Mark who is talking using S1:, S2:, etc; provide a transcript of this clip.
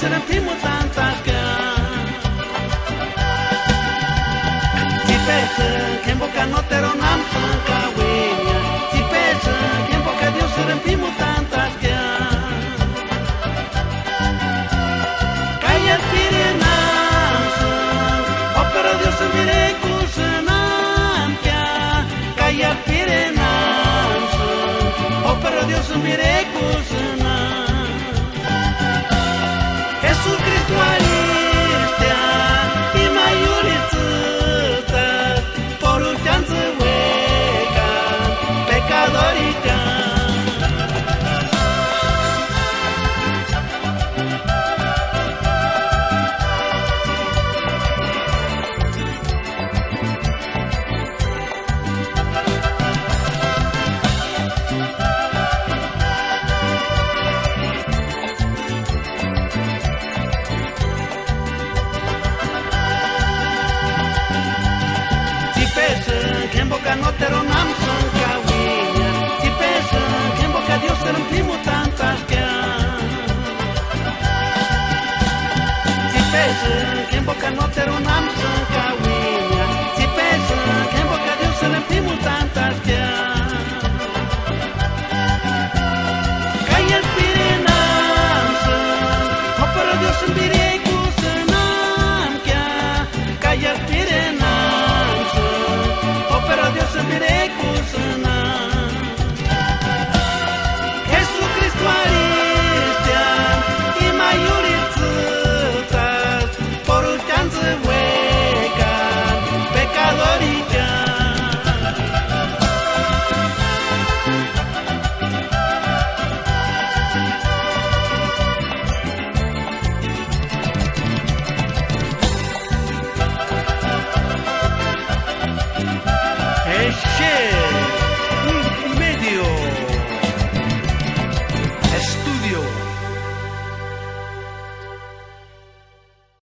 S1: serempimo tanta que si pesa que en boca no te ronam tanta huella si pesa que en boca Dios serempimo tanta que calla tirenas oh pero Dios se mire cusenam que calla tirenas oh pero Dios se mire cusenam Jesus Cristo alistea i maiulițătă poruceanță ueca pecadorica que en boca no te ronam son cahuilla si pesa que en boca Dios te rompimos tantas que si pesa que en boca no te ronam